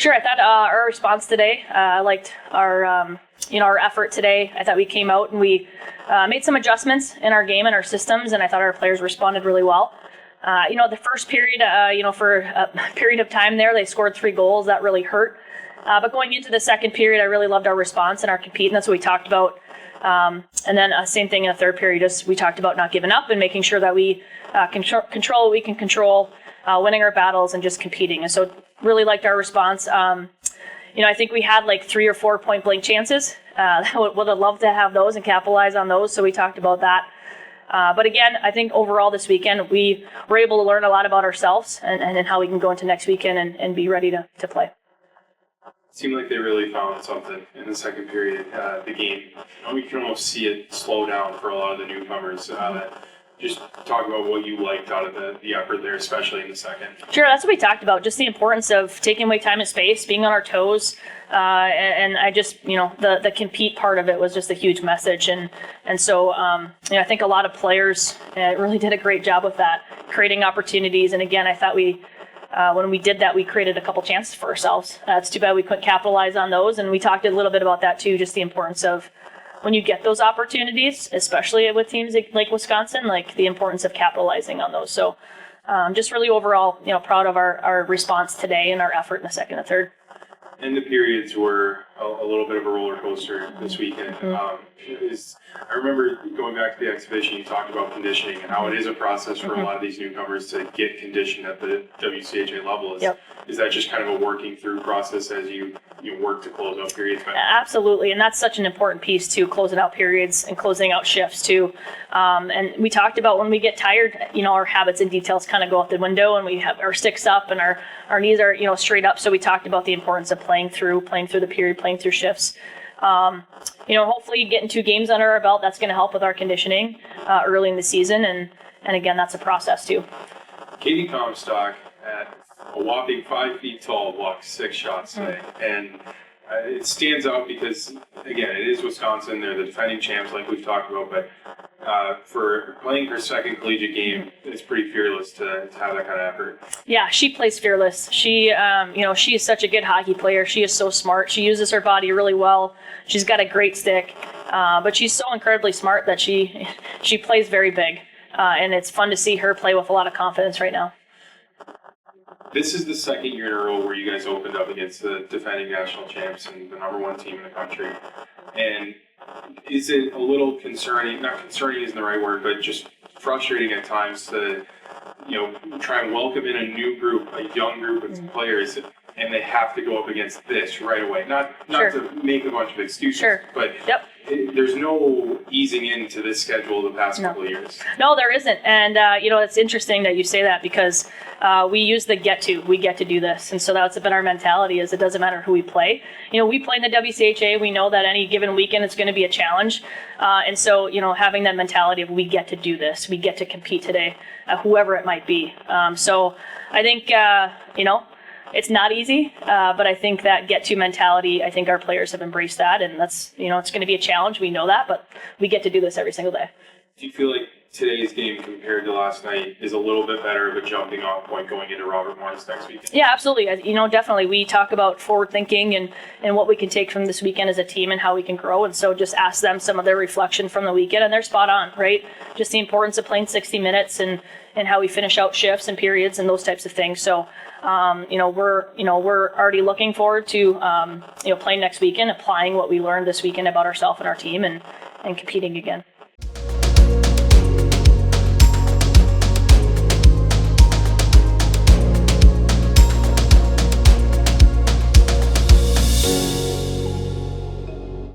Sure. I thought our response today, I liked our, our effort today. I thought we came out and we made some adjustments in our game and our systems, and I thought our players responded really well. The first period, for a period of time there, they scored 3 goals. That really hurt. But going into the second period, I really loved our response and our compete, and that's what we talked about. And then same thing in the third period, just we talked about not giving up and making sure that we control what we can control, winning our battles and just competing. And so really liked our response. I think we had like 3 or 4 point blank chances. Would have loved to have those and capitalize on those. So we talked about that. But again, I think overall this weekend, we were able to learn a lot about ourselves and how we can go into next weekend and be ready to play. It seemed like they really found something in the second period. The game, you can almost see it slow down for a lot of the newcomers. Just talk about what you liked out of the effort there, especially in the second. Sure, that's what we talked about, just the importance of taking away time and space, being on our toes. And I just, the compete part of it was just a huge message. And so, I think a lot of players really did a great job with that, creating opportunities. And again, I thought when we did that, we created a couple chances for ourselves. It's too bad we couldn't capitalize on those. And we talked a little bit about that too, just the importance of when you get those opportunities, especially with teams like Wisconsin, like the importance of capitalizing on those. So just really overall, proud of our response today and our effort in the second and third. And the periods were a little bit of a roller coaster this weekend. I remember going back to the exhibition, you talked about conditioning and how it is a process for a lot of these newcomers to get conditioned at the WCHA level. Is that just kind of a working through process as you work to close out periods? Absolutely, and that's such an important piece too, closing out periods and closing out shifts too. And we talked about when we get tired, our habits and details kind of go out the window, and we have our sticks up and our knees are straight up. So we talked about the importance of playing through the period, playing through shifts. Hopefully getting 2 games under our belt, that's going to help with our conditioning early in the season. And again, that's a process too. Katie Comstock at a whopping 5 feet tall blocked 6 shots today. And it stands out because, again, it is Wisconsin. They're the defending champs like we've talked about. But for playing her second collegiate game, it's pretty fearless to have that kind of effort. Yeah, she plays fearless. She, she is such a good hockey player. She is so smart. She uses her body really well. She's got a great stick, but she's so incredibly smart that she plays very big. And it's fun to see her play with a lot of confidence right now. This is the second year in a row where you guys opened up against the defending national champs and the #1 team in the country. And is it a little concerning, not concerning isn't the right word, but just frustrating at times to, try and welcome in a new group, a young group of players, and they have to go up against this right away? Not to make a bunch of excuses, but there's no easing into this schedule the past couple of years. No, there isn't. And, it's interesting that you say that because we use we get to do this. And so that's been our mentality is it doesn't matter who we play. We play in the WCHA. We know that any given weekend it's going to be a challenge. And so, having that mentality of we get to do this, we get to compete today, whoever it might be. So I think, it's not easy, but I think that get-to mentality, I think our players have embraced that, and that's, it's going to be a challenge. We know that, but we get to do this every single day. Do you feel like today's game compared to last night is a little bit better of a jumping off point going into Robert Morris next weekend? Yeah, absolutely. Definitely. We talk about forward thinking and what we can take from this weekend as a team and how we can grow. And so just ask them some of their reflection from the weekend, and they're spot on, right? Just the importance of playing 60 minutes and how we finish out shifts and periods and those types of things. So, we're already looking forward to, playing next weekend, applying what we learned this weekend about ourselves and our team and competing again.